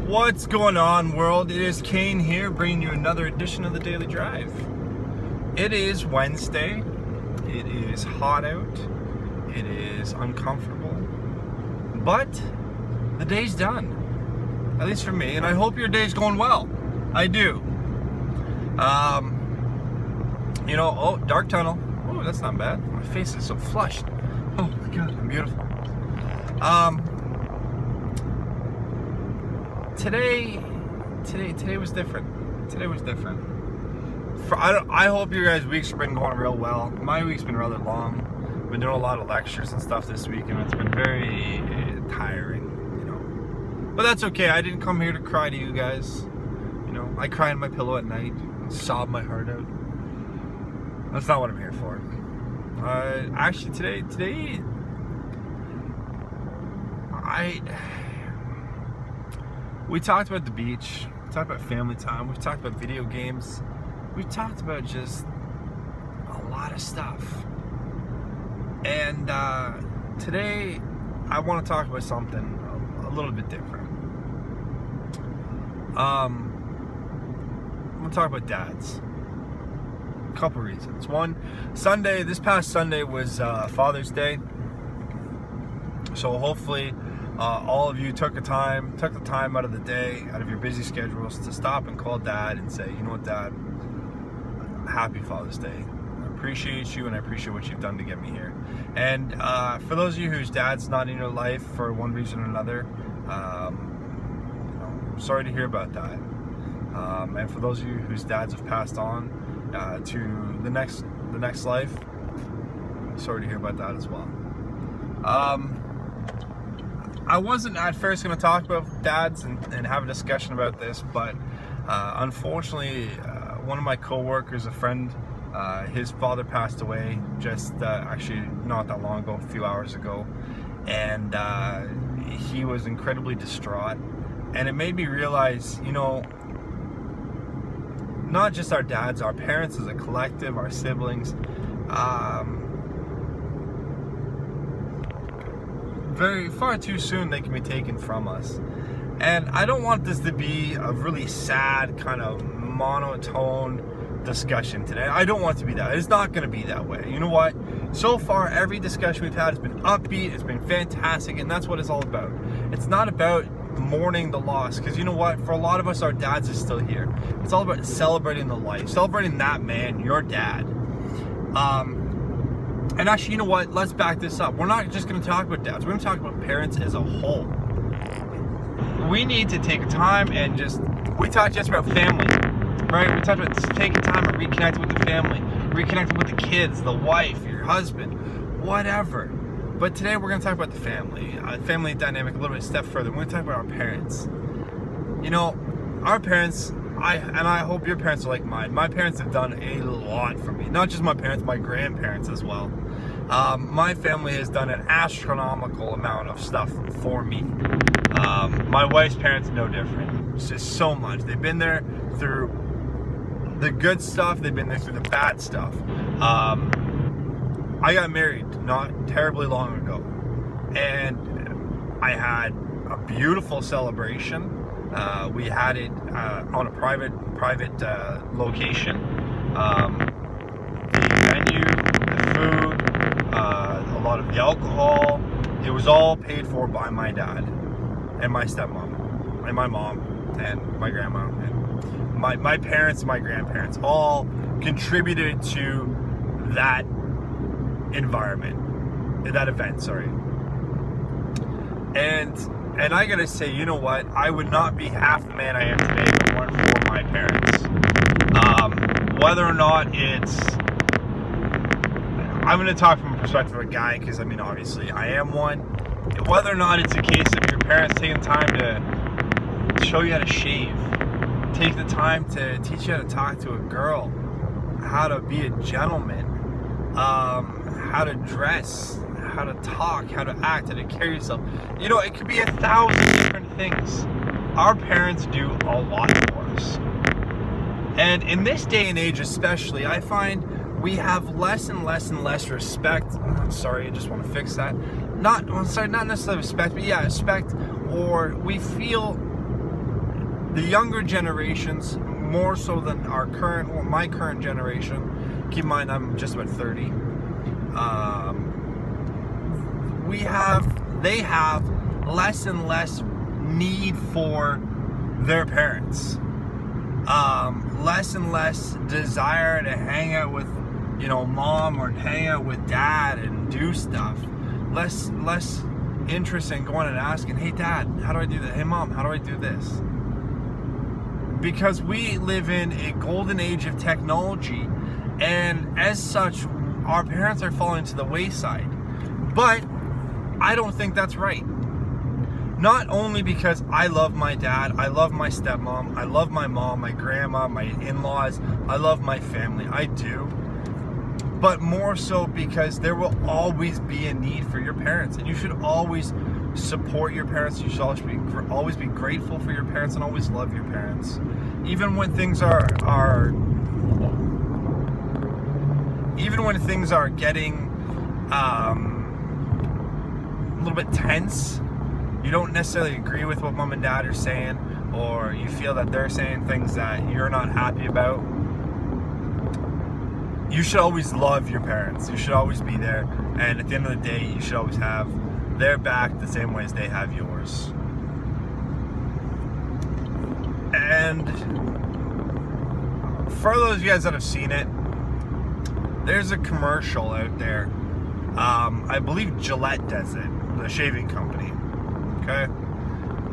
What's going on, world? It is Kane here, bringing you another edition of the Daily Drive. It is Wednesday. It is hot out. It is uncomfortable. But the day's done. At least for me, and I hope your day's going well. I do. Dark tunnel. Oh, that's not bad. My face is so flushed. Oh my God, I'm beautiful. Today was different. Today was different. I hope your guys' weeks have been going real well. My week's been rather long. I've been doing a lot of lectures and stuff this week, and it's been very tiring, But that's okay. I didn't come here to cry to you guys. I cry in my pillow at night, sob my heart out. That's not what I'm here for. Actually, today, we talked about the beach, we talked about family time, we've talked about video games, we've talked about just a lot of stuff. And today, I want to talk about something a little bit different. I'm going to talk about dads. A couple reasons. One, this past Sunday was Father's Day. So hopefully all of you took the time out of the day, out of your busy schedules, to stop and call Dad and say, you know what, Dad, happy Father's Day. I appreciate you, and I appreciate what you've done to get me here. And for those of you whose dad's not in your life for one reason or another, sorry to hear about that. And for those of you whose dads have passed on to the next life, sorry to hear about that as well. I wasn't at first going to talk about dads and have a discussion about this, but unfortunately, one of my co-workers, a friend, his father passed away just actually not that long ago, a few hours ago, and he was incredibly distraught, and it made me realize, not just our dads, our parents as a collective, our siblings, very far too soon they can be taken from us. And I don't want this to be a really sad kind of monotone discussion today. I don't want it to be that. It's not going to be that way. You know what? So far, every discussion we've had has been upbeat, it's been fantastic, and that's what it's all about. It's not about mourning the loss, because you know what? For a lot of us, our dads are still here. It's all about celebrating the life, celebrating that man, your dad. And actually, you know what? Let's back this up. We're not just going to talk about dads. We're going to talk about parents as a whole. We need to take time and we talked just about family, right? We talked about taking time and reconnecting with the family, reconnecting with the kids, the wife, your husband, whatever. But today we're going to talk about the family dynamic a little bit step further. We're going to talk about our parents. Our parents, I hope your parents are like mine. My parents have done a lot for me. Not just my parents, my grandparents as well. My family has done an astronomical amount of stuff for me. My wife's parents, no different. It's just so much. They've been there through the good stuff. They've been there through the bad stuff. I got married not terribly long ago, and I had a beautiful celebration. We had it on a private location. The venue, the food, a lot of the alcohol, it was all paid for by my dad and my stepmom and my mom and my grandma and my parents and my grandparents all contributed to that event, sorry. And I gotta say, you know what? I would not be half the man I am today if it weren't for my parents. Whether or not I'm gonna talk from a perspective of a guy, because obviously I am one. Whether or not it's a case of your parents taking time to show you how to shave, take the time to teach you how to talk to a girl, how to be a gentleman, how to dress, how to talk, how to act, how to carry yourself. It could be 1,000 different things. Our parents do a lot for us. And in this day and age especially, I find we have less and less and less respect. I'm sorry, I just want to fix that. Not necessarily respect, but yeah, respect, or we feel the younger generations, more so than my current generation, keep in mind I'm just about 30, they have less and less need for their parents. Less and less desire to hang out with, mom, or hang out with dad and do stuff. Less interest in going and asking, hey dad, how do I do that? Hey mom, how do I do this? Because we live in a golden age of technology, and as such, our parents are falling to the wayside. But I don't think that's right. Not only because I love my dad, I love my stepmom, I love my mom, my grandma, my in-laws, I love my family, I do. But more so because there will always be a need for your parents, and you should always support your parents. You should always be grateful for your parents and always love your parents. Even when things are getting a little bit tense, you don't necessarily agree with what mom and dad are saying, or you feel that they're saying things that you're not happy about, you should always love your parents. You should always be there, and at the end of the day, you should always have their back the same way as they have yours. And for those of you guys that have seen it, there's a commercial out there. I believe Gillette does it, the shaving company. Okay?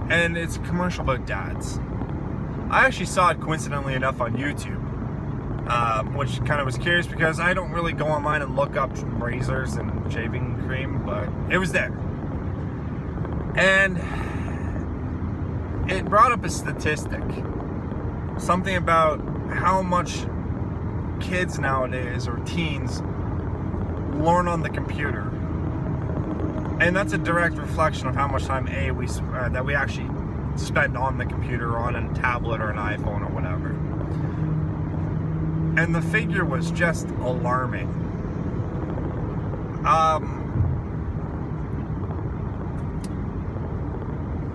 And it's a commercial about dads. I actually saw it coincidentally enough on YouTube, which kind of was curious because I don't really go online and look up razors and shaving cream, but it was there. And it brought up a statistic, something about how much kids nowadays, or teens, learn on the computer. And that's a direct reflection of how much time that we actually spend on the computer, or on a tablet or an iPhone or whatever. And the figure was just alarming.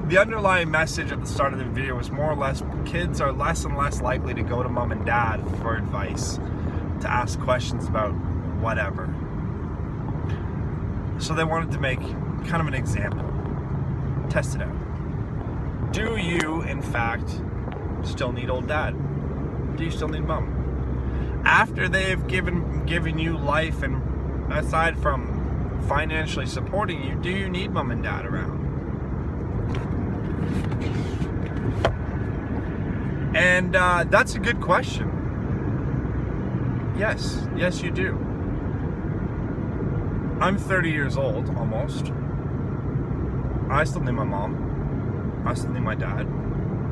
The underlying message at the start of the video was more or less, kids are less and less likely to go to mom and dad for advice, to ask questions about whatever. So they wanted to make kind of an example. Test it out. Do you, in fact, still need old dad? Do you still need mom? After they've given you life, and aside from financially supporting you, do you need mom and dad around? And that's a good question. Yes, you do. I'm 30 years old, almost. I still need my mom. I still need my dad,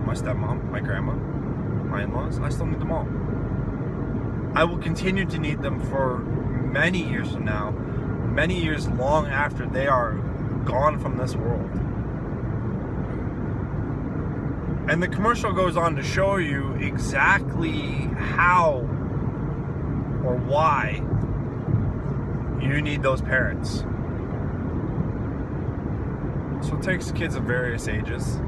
my stepmom, my grandma, my in-laws. I still need them all. I will continue to need them for many years from now, many years long after they are gone from this world. And the commercial goes on to show you exactly how or why you need those parents. So it takes kids of various ages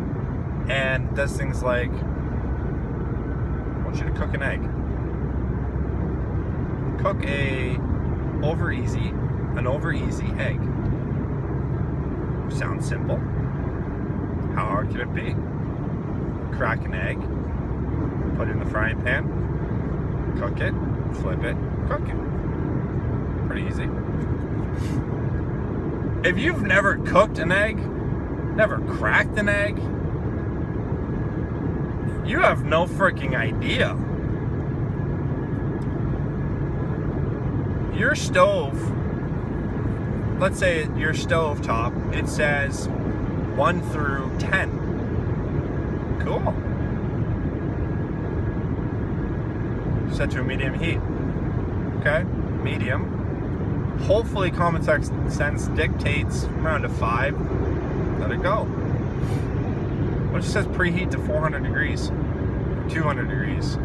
and does things like, I want you to cook an egg. Cook an over easy egg. Sounds simple. How hard can it be? Crack an egg, put it in the frying pan, cook it, flip it, cook it. Pretty easy. If you've never cooked an egg, never cracked an egg, you have no freaking idea. Your stove, let's say your stove top, it says 1 through 10. Cool. Set to a medium heat. Okay, medium. Hopefully common sense dictates around a 5. Let it go. What if it says preheat to 400 degrees? 200 degrees?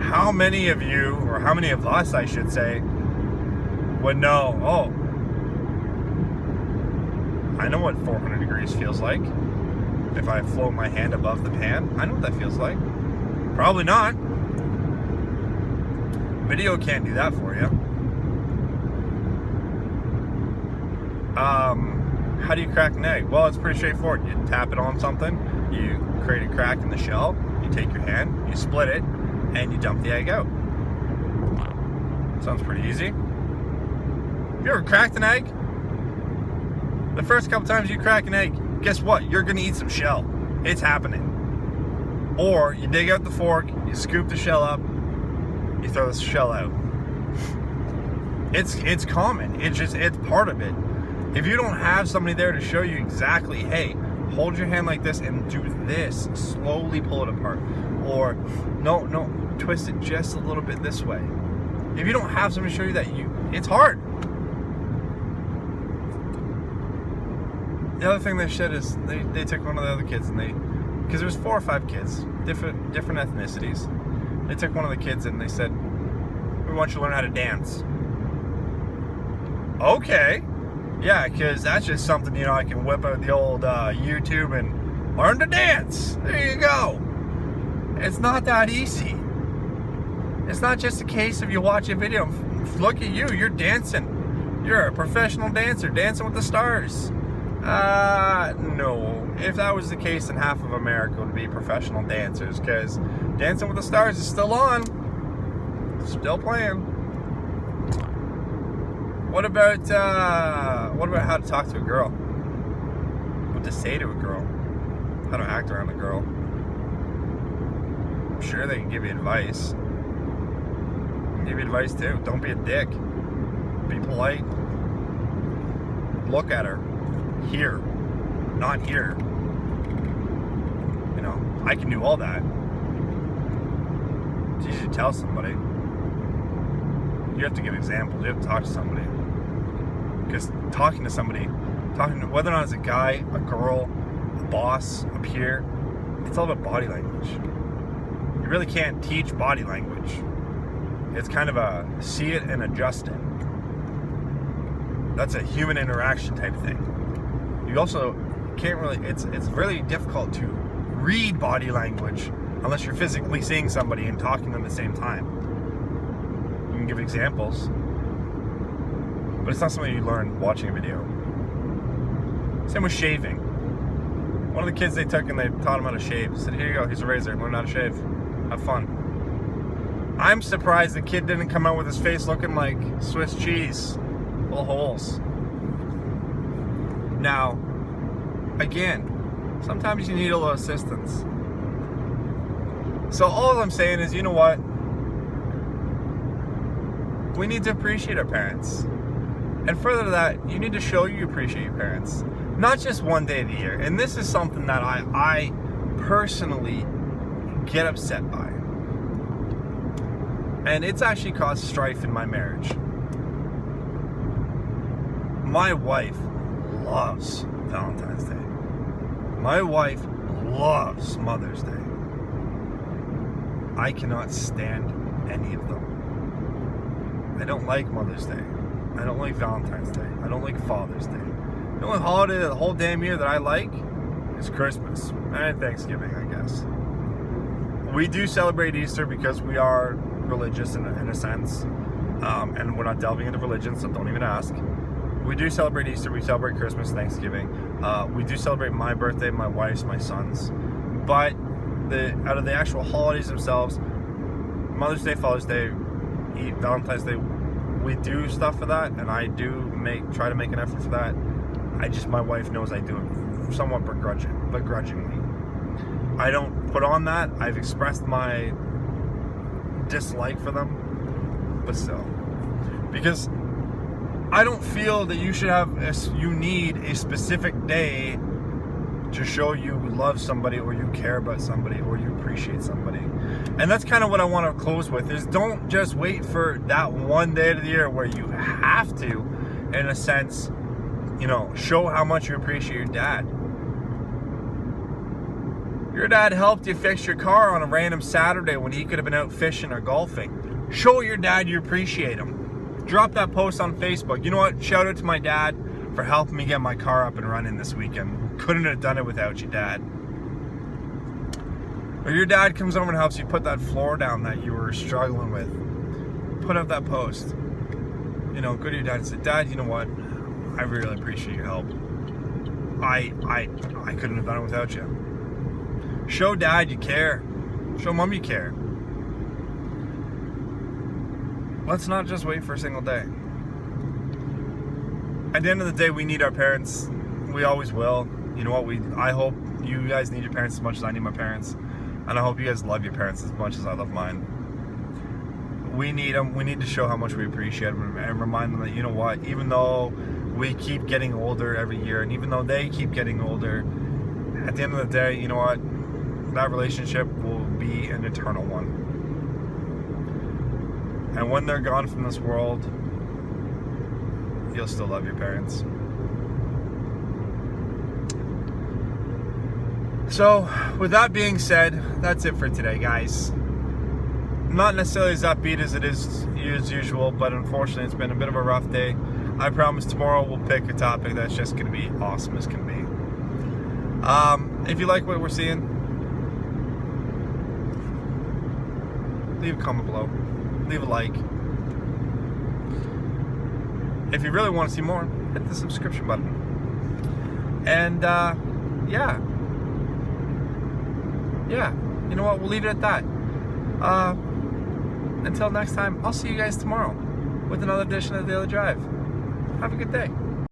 How many of you, or how many of us, I should say, would know, oh, I know what 400 degrees feels like. if I float my hand above the pan. I know what that feels like. Probably not. Video can't do that for you. How do you crack an egg? Well, it's pretty straightforward. You tap it on something, you create a crack in the shell, you take your hand, you split it, and you dump the egg out. Sounds pretty easy. You ever cracked an egg? The first couple times you crack an egg, guess what? You're gonna eat some shell. It's happening. Or you dig out the fork, you scoop the shell up, you throw the shell out. It's common. It's part of it. If you don't have somebody there to show you exactly, hey, hold your hand like this and do this, slowly pull it apart. Or no, twist it just a little bit this way. If you don't have somebody to show you that, it's hard. The other thing they said is they took one of the other kids and because there was 4 or 5 kids, different ethnicities. They took one of the kids and they said, we want you to learn how to dance. Okay. Yeah, because that's just something, I can whip out the old YouTube and learn to dance. There you go. It's not that easy. It's not just a case of you watch a video. Look at you. You're dancing. You're a professional dancer, dancing with the stars. No. If that was the case, then half of America would be professional dancers, because Dancing with the Stars is still on. Still playing. What about how to talk to a girl? What to say to a girl? How to act around a girl? I'm sure they can give you advice. They can give you advice too. Don't be a dick. Be polite. Look at her. Here. Not here. I can do all that. It's easy to tell somebody. You have to give examples. You have to talk to somebody. Because talking to somebody, whether or not it's a guy, a girl, a boss, a peer, it's all about body language. You really can't teach body language. It's kind of a see it and adjust it. That's a human interaction type thing. You also can't really, it's really difficult to read body language unless you're physically seeing somebody and talking to them at the same time. You can give examples, but it's not something you learn watching a video. Same with shaving. One of the kids they took and they taught him how to shave. Said, here you go, here's a razor, learn how to shave. Have fun. I'm surprised the kid didn't come out with his face looking like Swiss cheese. Full of holes. Now, again, sometimes you need a little assistance. So all I'm saying is, you know what? We need to appreciate our parents. And further to that, you need to show you appreciate your parents. Not just one day of the year. And this is something that I personally get upset by. And it's actually caused strife in my marriage. My wife loves Valentine's Day. My wife loves Mother's Day. I cannot stand any of them. I don't like Mother's Day. I don't like Valentine's Day. I don't like Father's Day. The only holiday the whole damn year that I like is Christmas and Thanksgiving, I guess. We do celebrate Easter because we are religious in a sense, and we're not delving into religion, so don't even ask. We do celebrate Easter, we celebrate Christmas, Thanksgiving. We do celebrate my birthday, my wife's, my son's. But out of the actual holidays themselves, Mother's Day, Father's Day, Valentine's Day, we do stuff for that, and I do try to make an effort for that. My wife knows I do it somewhat begrudgingly. I don't put on that. I've expressed my dislike for them, but still. Because I don't feel that you need a specific day to show you love somebody or you care about somebody or you appreciate somebody. And that's kind of what I want to close with, is don't just wait for that one day of the year where you have to, in a sense, show how much you appreciate your dad. Your dad helped you fix your car on a random Saturday when he could have been out fishing or golfing. Show your dad you appreciate him. Drop that post on Facebook. You know what? Shout out to my dad for helping me get my car up and running this weekend. Couldn't have done it without you, Dad. Or your dad comes over and helps you put that floor down that you were struggling with. Put up that post. You know, go to your dad and say, Dad, you know what? I really appreciate your help. I couldn't have done it without you. Show Dad you care. Show Mom you care. Let's not just wait for a single day. At the end of the day, we need our parents. We always will. You know what? I hope you guys need your parents as much as I need my parents. And I hope you guys love your parents as much as I love mine. We need them. We need to show how much we appreciate them and remind them that, you know what, even though we keep getting older every year, and even though they keep getting older, at the end of the day, you know what, that relationship will be an eternal one. And when they're gone from this world, you'll still love your parents. So, with that being said, that's it for today, guys. Not necessarily as upbeat as it is as usual, but unfortunately it's been a bit of a rough day. I promise tomorrow we'll pick a topic that's just going to be awesome as can be. If you like what we're seeing, leave a comment below. Leave a like. If you really want to see more, hit the subscription button. And yeah, you know what, we'll leave it at that. Until next time, I'll see you guys tomorrow with another edition of The Daily Drive. Have a good day.